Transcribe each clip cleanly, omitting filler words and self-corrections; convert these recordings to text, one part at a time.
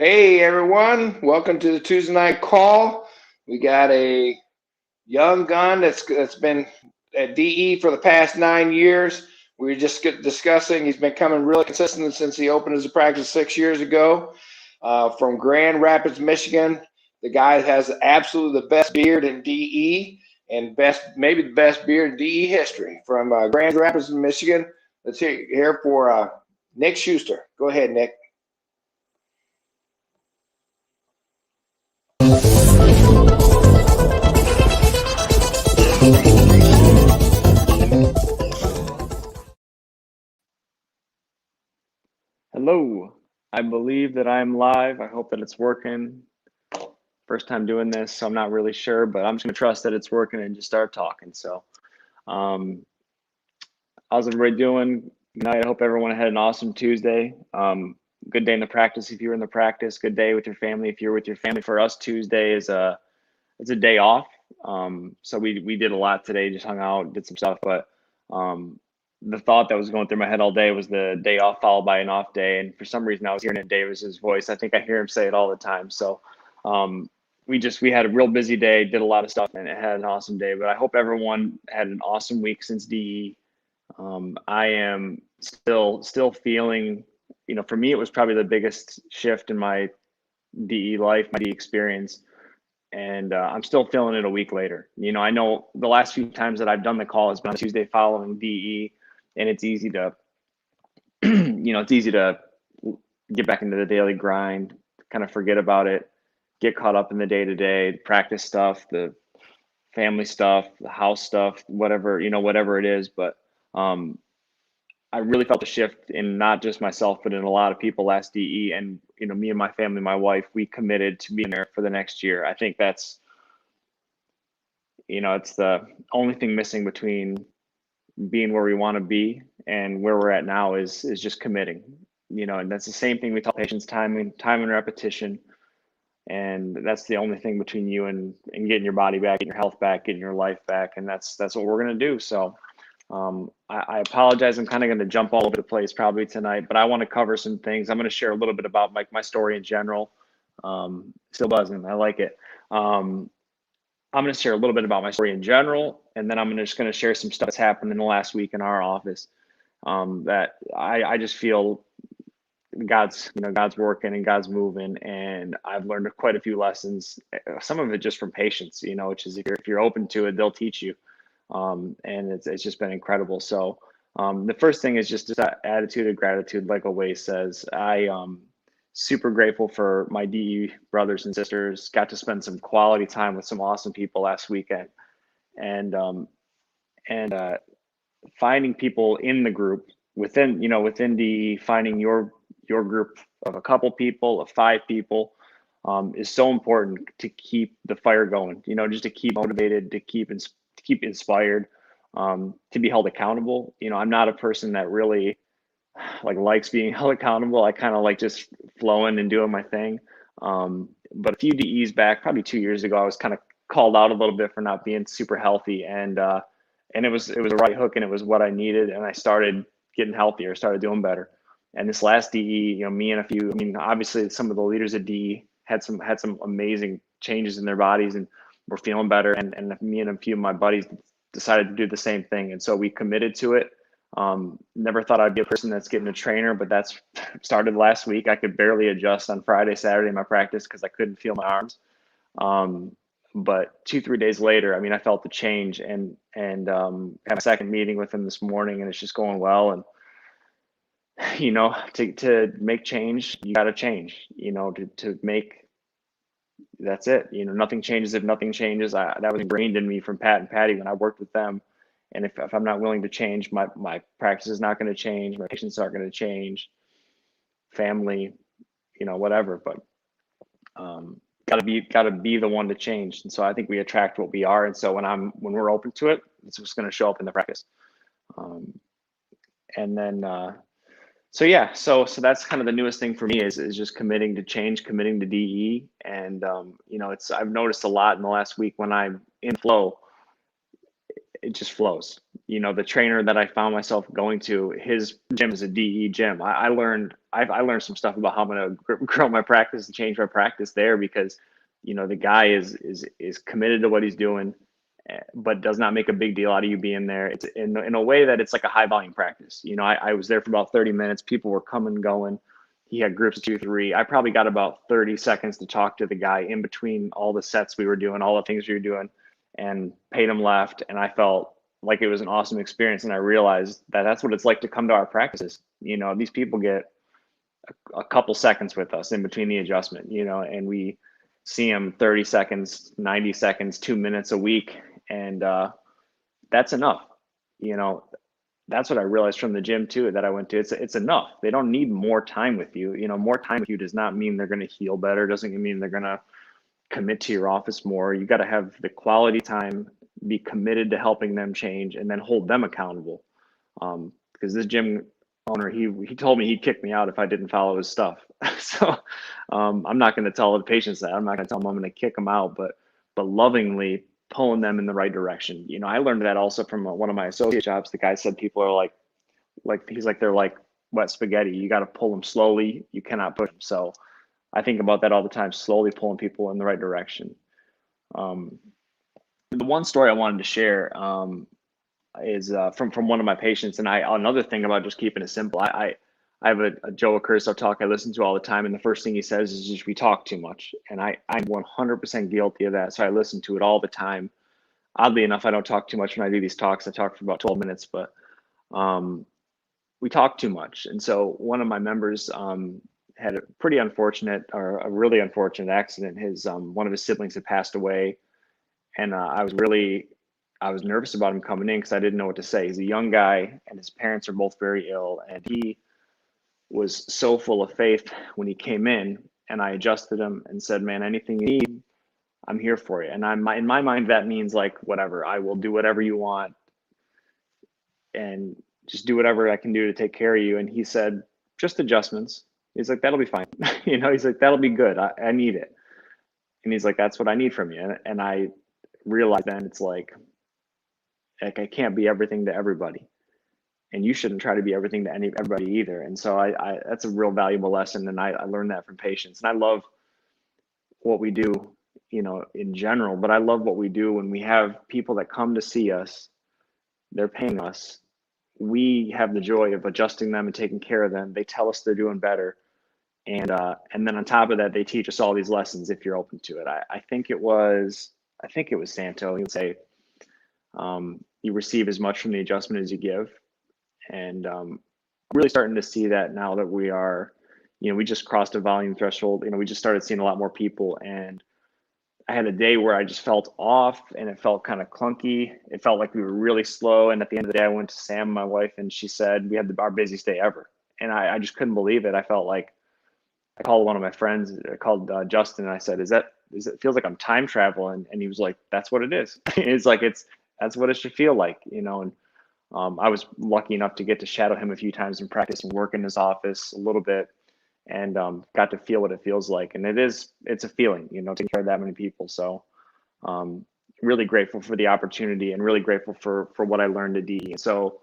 Hey everyone, welcome to the Tuesday night call. We got a young gun that's been at DE for the past 9 years. We were just discussing he's been coming really consistent since he opened his practice 6 years ago. From Grand Rapids, Michigan, the guy has absolutely the best beard in DE and maybe the best beard in DE history. From Grand Rapids, Michigan, let's hear for Nick Schuster. Go ahead, Nick. Hello. I believe that I'm live. I hope that it's working. First time doing this, so I'm not really sure, but I'm just gonna trust that it's working and just start talking. Um, how's everybody doing? Good night. I hope everyone had an awesome Tuesday. Good day in the practice if you were in the practice. Good day with your family if you're with your family. For us, Tuesday is it's a day off. So we did a lot today. Just hung out, did some stuff, but um, the thought that was going through my head all day was the day off followed by an off day. And for some reason, I was hearing it in Davis's voice. I think I hear him say it all the time. So um, we had a real busy day, did a lot of stuff, and it had an awesome day. But I hope everyone had an awesome week since DE. I am still feeling, for me, it was probably the biggest shift in my DE life, my DE experience. And I'm still feeling it a week later. I know the last few times that I've done the call has been on Tuesday following DE, and it's easy to, it's easy to get back into the daily grind, kind of forget about it, get caught up in the day to day practice stuff, the family stuff, the house stuff, whatever it is. But um, I really felt the shift in not just myself, but in a lot of people last DE. And, me and my family, my wife, we committed to being there for the next year. I think that's, it's the only thing missing between being where we want to be and where we're at now is just committing. And that's the same thing we tell patients: time and repetition. And that's the only thing between you and getting your body back, getting your health back, getting your life back. And that's what we're going to do. So I apologize. I'm kind of going to jump all over the place probably tonight, but I want to cover some things. I'm going to share a little bit about my story in general. Still buzzing. I like it. I'm going to share a little bit about my story in general, and then I'm just going to share some stuff that's happened in the last week in our office that I just feel God's working and God's moving, and I've learned quite a few lessons. Some of it just from patients, which is if you're open to it, they'll teach you, and it's just been incredible. So the first thing is just that attitude of gratitude, like Away says. I super grateful for my DE brothers and sisters. Got to spend some quality time with some awesome people last weekend, and finding people in the group within DE, finding your group of a couple people, of 5 people, is so important to keep the fire going. Just to keep motivated, to keep inspired, to be held accountable. I'm not a person that really likes being held accountable. I kind of like just flowing and doing my thing. But a few DEs back, probably 2 years ago, I was kind of called out a little bit for not being super healthy, and it was a right hook, and it was what I needed, and I started getting healthier, started doing better. And this last DE, me and obviously some of the leaders at DE had some amazing changes in their bodies and were feeling better, and me and a few of my buddies decided to do the same thing, and so we committed to it. Never thought I'd be a person that's getting a trainer, but that's started last week. I could barely adjust on Friday, Saturday in my practice because I couldn't feel my arms. But 2-3 days later, I felt the change, and had a second meeting with him this morning, and it's just going well. And to make change, you got to change. To make, that's it. Nothing changes if nothing changes. That was ingrained in me from Pat and Patty when I worked with them. And if I'm not willing to change, my practice is not going to change. My patients aren't going to change. Family, whatever. But gotta be the one to change. And so I think we attract what we are. And so when we're open to it, it's just going to show up in the practice. And then so yeah, so that's kind of the newest thing for me is just committing to change, committing to DE. And I've noticed a lot in the last week when I'm in flow. It just flows. the trainer that I found myself going to, his gym is a DE gym. I learned some stuff about how I'm going to grow my practice and change my practice there, because the guy is committed to what he's doing, but does not make a big deal out of you being there. It's in a way that it's like a high volume practice. I was there for about 30 minutes. People were coming and going. He had groups of 2, 3. I probably got about 30 seconds to talk to the guy in between all the sets we were doing, all the things we were doing, and paid him left. And I felt like it was an awesome experience. And I realized that that's what it's like to come to our practices. These people get a couple seconds with us in between the adjustment, and we see them 30 seconds, 90 seconds, 2 minutes a week. And that's enough. That's what I realized from the gym too, that I went to. It's enough. They don't need more time with you. More time with you does not mean they're going to heal better. Doesn't mean they're going to commit to your office more. You got to have the quality time, be committed to helping them change, and then hold them accountable. Because this gym owner, he told me he'd kick me out if I didn't follow his stuff. So I'm not going to tell the patients that. I'm not going to tell them I'm going to kick them out, but lovingly pulling them in the right direction. I learned that also from one of my associate jobs. The guy said people are they're like wet spaghetti. You got to pull them slowly. You cannot push them. So I think about that all the time, slowly pulling people in the right direction. The one story I wanted to share is from one of my patients. And another thing about just keeping it simple, I have a Joe Accurso talk I listen to all the time. And the first thing he says is just, we talk too much. And I'm 100% guilty of that. So I listen to it all the time. Oddly enough, I don't talk too much when I do these talks. I talk for about 12 minutes, but we talk too much. And so one of my members had a pretty unfortunate, or a really unfortunate accident. One of his siblings had passed away. And I was nervous about him coming in because I didn't know what to say. He's a young guy and his parents are both very ill. And he was so full of faith when he came in, and I adjusted him and said, man, anything you need, I'm here for you. And in my mind, that means like, whatever, I will do whatever you want and just do whatever I can do to take care of you. And he said, just adjustments. He's like, that'll be fine. He's like, that'll be good. I need it. And he's like, that's what I need from you. And I realized then it's like I can't be everything to everybody. And you shouldn't try to be everything to everybody either. And so I that's a real valuable lesson. And I learned that from patients. And I love what we do, in general, but I love what we do when we have people that come to see us, they're paying us. We have the joy of adjusting them and taking care of them. They tell us they're doing better. And then on top of that, they teach us all these lessons if you're open to it. I think it was Santo. He would say, you receive as much from the adjustment as you give. And I'm really starting to see that now that we are, we just crossed a volume threshold. We just started seeing a lot more people. And I had a day where I just felt off and it felt kind of clunky. It felt like we were really slow. And at the end of the day, I went to Sam, my wife, and she said, we had our busiest day ever. And I just couldn't believe it. I felt like, I called one of my friends, I called Justin, and I said, it feels like I'm time traveling? And he was like, that's what it is. It's like, that's what it should feel like, and I was lucky enough to get to shadow him a few times in practice and work in his office a little bit, and got to feel what it feels like. And it's a feeling, taking care of that many people. So really grateful for the opportunity and really grateful for what I learned at DE. So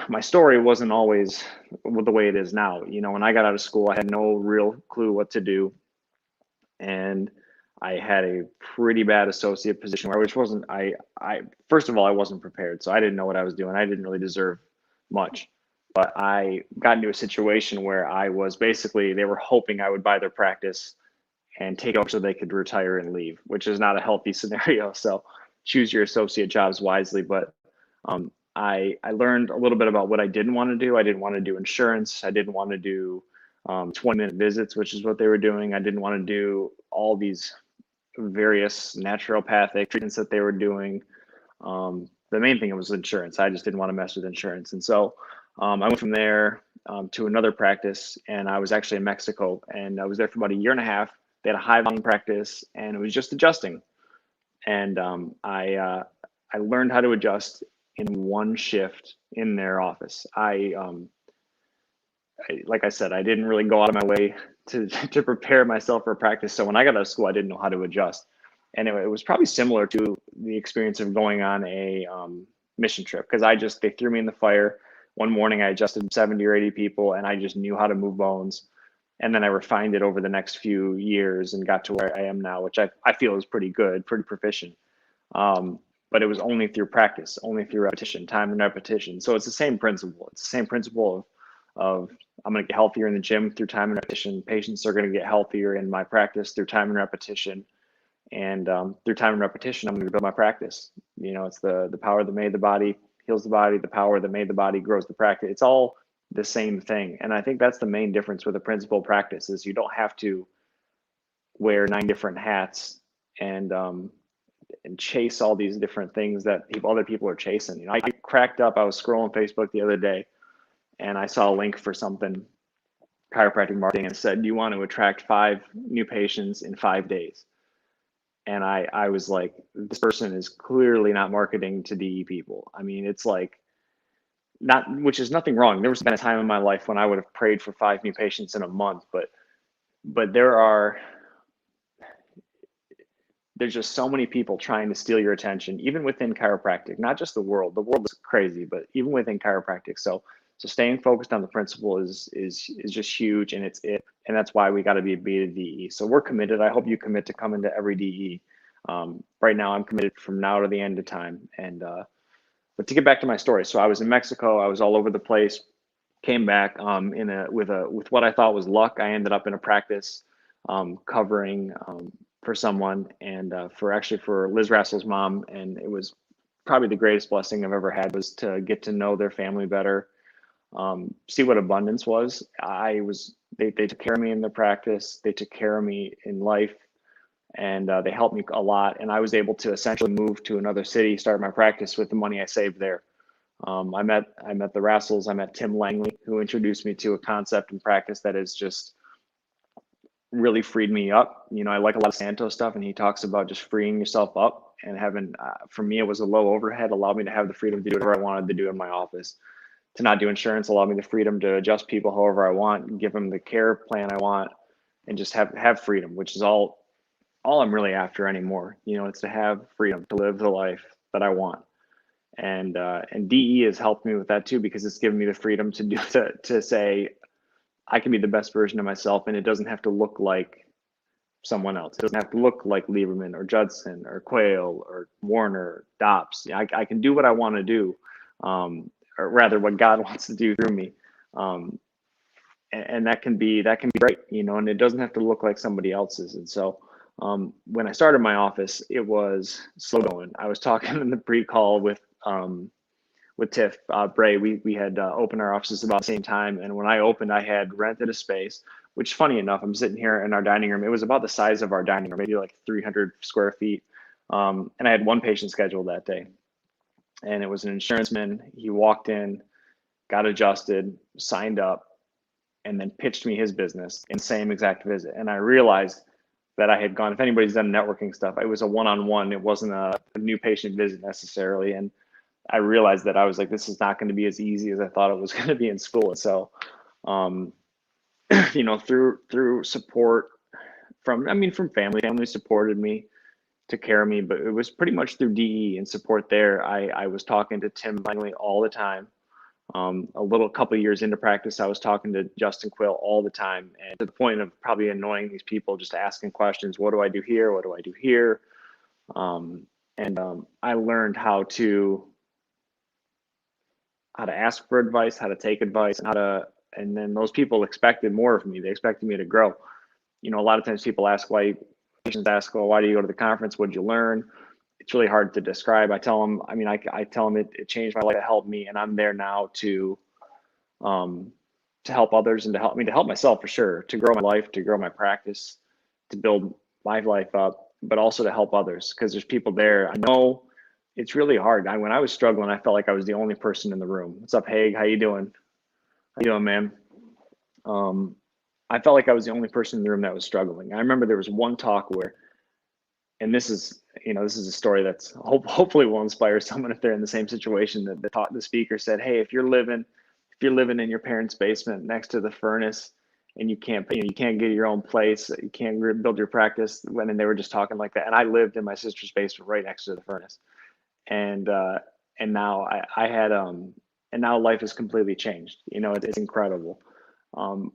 my story wasn't always the way it is now. When I got out of school, I had no real clue what to do. And I had a pretty bad associate position first of all, I wasn't prepared. So I didn't know what I was doing. I didn't really deserve much. But I got into a situation where I was basically, they were hoping I would buy their practice and take over so they could retire and leave, which is not a healthy scenario. So choose your associate jobs wisely. But I learned a little bit about what I didn't want to do. I didn't want to do insurance. I didn't want to do 20-minute visits, which is what they were doing. I didn't want to do all these various naturopathic treatments that they were doing. The main thing was insurance. I just didn't want to mess with insurance. And so I went from there to another practice, and I was actually in Mexico, and I was there for about a year and a half. They had a high volume practice, and it was just adjusting. And I learned how to adjust in one shift in their office. Like I said, I didn't really go out of my way to prepare myself for practice. So when I got out of school, I didn't know how to adjust. And it was probably similar to the experience of going on a mission trip, because they threw me in the fire. One morning I adjusted 70 or 80 people, and I just knew how to move bones. And then I refined it over the next few years and got to where I am now, which I feel is pretty good, pretty proficient. But it was only through practice, only through repetition, time and repetition. So it's the same principle. It's the same principle of I'm going to get healthier in the gym through time and repetition. Patients are going to get healthier in my practice through time and repetition. And through time and repetition, I'm going to build my practice. It's the power that made the body heals the body. The power that made the body grows the practice. It's all the same thing. And I think that's the main difference with a principle practice is you don't have to wear 9 different hats and chase all these different things that other people are chasing. I cracked up. I was scrolling Facebook the other day, and I saw a link for something, chiropractic marketing, and it said, "Do you want to attract 5 new patients in 5 days?" And I was like, this person is clearly not marketing to DE people. I mean, it's like not, which is nothing wrong. There was been a time in my life when I would have prayed for 5 new patients in a month, but there's just so many people trying to steal your attention, even within chiropractic, not just the world. The world is crazy, but even within chiropractic. So staying focused on the principle is just huge, and and that's why we got to be a beta DE. So we're committed. I hope you commit to coming to every DE. Right now, I'm committed from now to the end of time. And but to get back to my story, so I was in Mexico. I was all over the place. Came back with what I thought was luck. I ended up in a practice covering for someone, and for Liz Rassel's mom, and it was probably the greatest blessing I've ever had, was to get to know their family better, see what abundance was. They took care of me in the practice, they took care of me in life, and they helped me a lot. And I was able to essentially move to another city, start my practice with the money I saved there. I met the Rassels. I met Tim Langley, who introduced me to a concept in practice that has just really freed me up. I like a lot of Santo stuff, and he talks about just freeing yourself up and having, for me, it was a low overhead, allowed me to have the freedom to do whatever I wanted to do in my office, to not do insurance, allowed me the freedom to adjust people however I want, give them the care plan I want, and just have freedom, which is all I'm really after anymore. It's to have freedom to live the life that I want. And DE has helped me with that too, because it's given me the freedom to say I can be the best version of myself, and it doesn't have to look like someone else. It doesn't have to look like Lieberman or Judson or Quayle or Warner or Dops. I can do what I want to do, or rather what God wants to do through me. And that can be great, and it doesn't have to look like somebody else's. And so when I started my office, it was slow going. I was talking in the pre-call with Tiff Bray. We had opened our offices about the same time, and when I opened, I had rented a space. Which, funny enough, I'm sitting here in our dining room. It was about the size of our dining room, maybe like 300 square feet. And I had one patient scheduled that day, and it was an insurance man. He walked in, got adjusted, signed up, and then pitched me his business in the same exact visit. And I realized that I had gone, if anybody's done networking stuff, it was a one-on-one. It wasn't a new patient visit necessarily. And I realized that I was like, this is not going to be as easy as I thought it was going to be in school. And so, through support from family supported me, took care of me, but it was pretty much through DE and support there. I was talking to Tim Langley all the time. A couple of years into practice, I was talking to Justin Quill all the time, and to the point of probably annoying these people, just asking questions. What do I do here? What do I do here? I learned how to ask for advice, how to take advice, and then those people expected more of me. They expected me to grow. A lot of times people ask patients ask, well, why do you go to the conference? What did you learn? It's really hard to describe. I tell them, I tell them it changed my life, it helped me, and I'm there now to help others and to help myself for sure, to grow my life, to grow my practice, to build my life up, but also to help others, because there's people there. I know it's really hard. When I was struggling, I felt like I was the only person in the room. What's up, Haig? How you doing? How you doing, man? I felt like I was the only person in the room that was struggling. I remember there was one talk where, and this is a story that's hopefully will inspire someone if they're in the same situation, that the speaker said, hey, if you're living in your parents' basement next to the furnace, and you can't get your own place, you can't build your practice, and they were just talking like that. And I lived in my sister's basement right next to the furnace. And and now I had and now life has completely changed. You know, it's incredible. Um,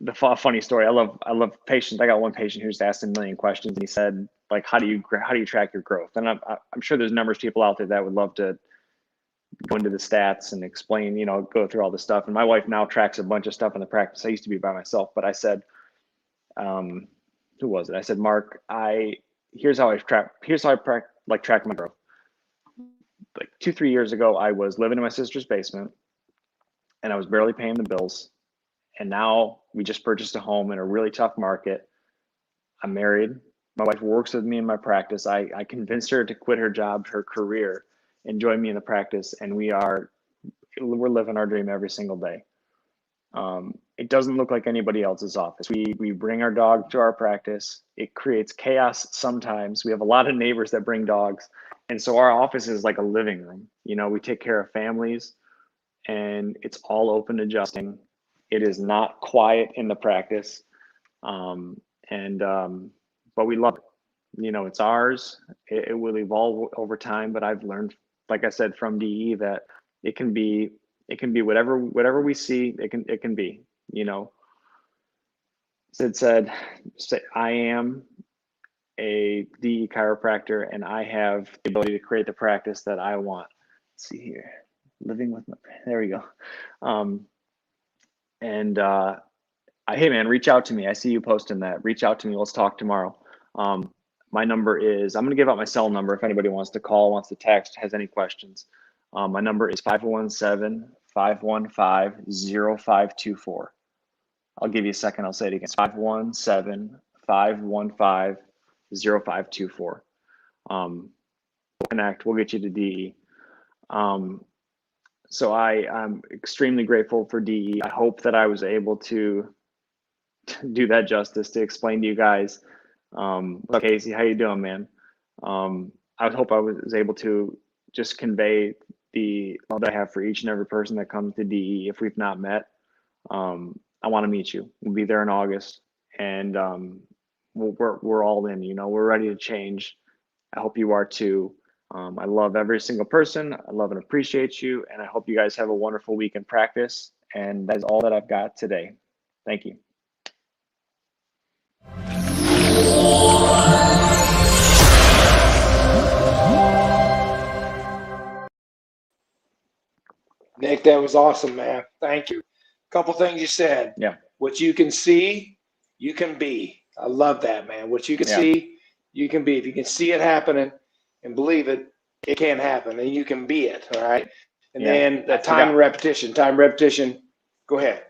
the funny story. I love patients. I got one patient who's asked a million questions, and he said, like, how do you track your growth? And I'm sure there's numbers of people out there that would love to go into the stats and explain, you know, go through all this stuff. And my wife now tracks a bunch of stuff in the practice. I used to be by myself, but I said, who was it? I said, Mark, here's how I track my growth. Like 2-3 years ago, I was living in my sister's basement and I was barely paying the bills. And now we just purchased a home in a really tough market. I'm married. My wife works with me in my practice. I convinced her to quit her job, her career, and join me in the practice. And we're living our dream every single day. It doesn't look like anybody else's office. We bring our dog to our practice. It creates chaos sometimes. We have a lot of neighbors that bring dogs. And so our office is like a living room. You know, we take care of families and it's all open adjusting. It is not quiet in the practice. But we love it. You know, it's ours. It will evolve over time, but I've learned, like I said, from DE that it can be whatever we see, it can be, you know. Sid said, I am a DE chiropractor and I have the ability to create the practice that I want. Let's see here. Living with my, there we go. Hey man, reach out to me. I see you posting that. Reach out to me. Let's talk tomorrow. My number is, I'm going to give out my cell number if anybody wants to call, wants to text, has any questions. My number is 517-515-0524. I'll give you a second. I'll say it again. 517-515-0524. We'll connect. We'll get you to DE. So I'm extremely grateful for DE. I hope that I was able to do that justice, to explain to you guys. Casey, how you doing, man? I hope I was able to just convey the love that I have for each and every person that comes to DE. If we've not met, I want to meet you. We'll be there in August, and we're all in. You know, we're ready to change. I hope you are too. I love every single person. I love and appreciate you, and I hope you guys have a wonderful week in practice. And that is all that I've got today. Thank you. Nick, that was awesome, man. Thank you. A couple things you said. Yeah. What you can see, you can be. I love that, man. What you can see, you can be. If you can see it happening and believe it, it can happen, and you can be it. All right. And then the time and repetition. Go ahead.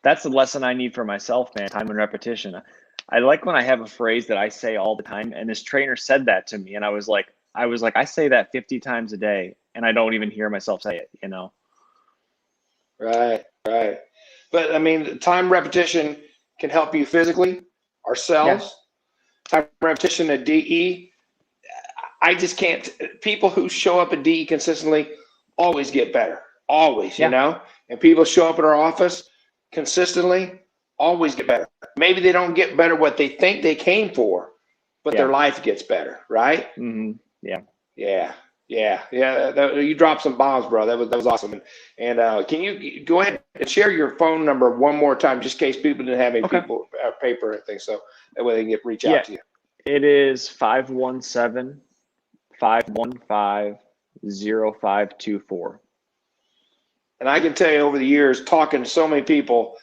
That's the lesson I need for myself, man. Time and repetition. I like when I have a phrase that I say all the time, and this trainer said that to me, and I was like, I say that 50 times a day, and I don't even hear myself say it, you know? Right. But I mean, time repetition can help you physically, ourselves. Time repetition at DE. I just can't. People who show up at DE consistently always get better. Always, you know? And people show up at our office consistently always get better. Maybe they don't get better what they think they came for, but their life gets better, right? Mm-hmm. Yeah. You dropped some bombs, bro. That was awesome. And can you go ahead and share your phone number one more time, just in case people didn't have any paper or anything, so that way they can reach out to you. It is 517-515-0524. And I can tell you over the years, talking to so many people,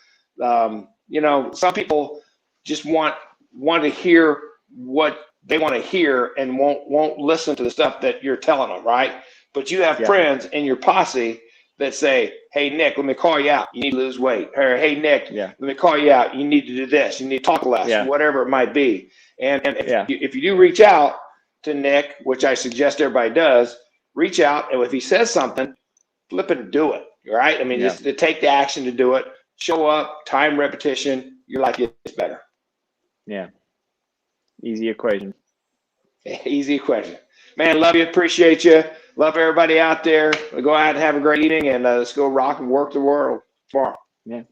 you know, some people just want to hear what they want to hear and won't listen to the stuff that you're telling them, right? But you have friends in your posse that say, hey, Nick, let me call you out. You need to lose weight. Or, hey, Nick, let me call you out. You need to do this. You need to talk less, whatever it might be. And if you do reach out to Nick, which I suggest everybody does, reach out. And if he says something, flip it and do it, right? I mean, just to take the action to do it. Show up, time, repetition, your life gets better. Yeah. Easy equation. Easy equation. Man, love you. Appreciate you. Love everybody out there. Go out and have a great evening, and let's go rock and work the world tomorrow. Yeah.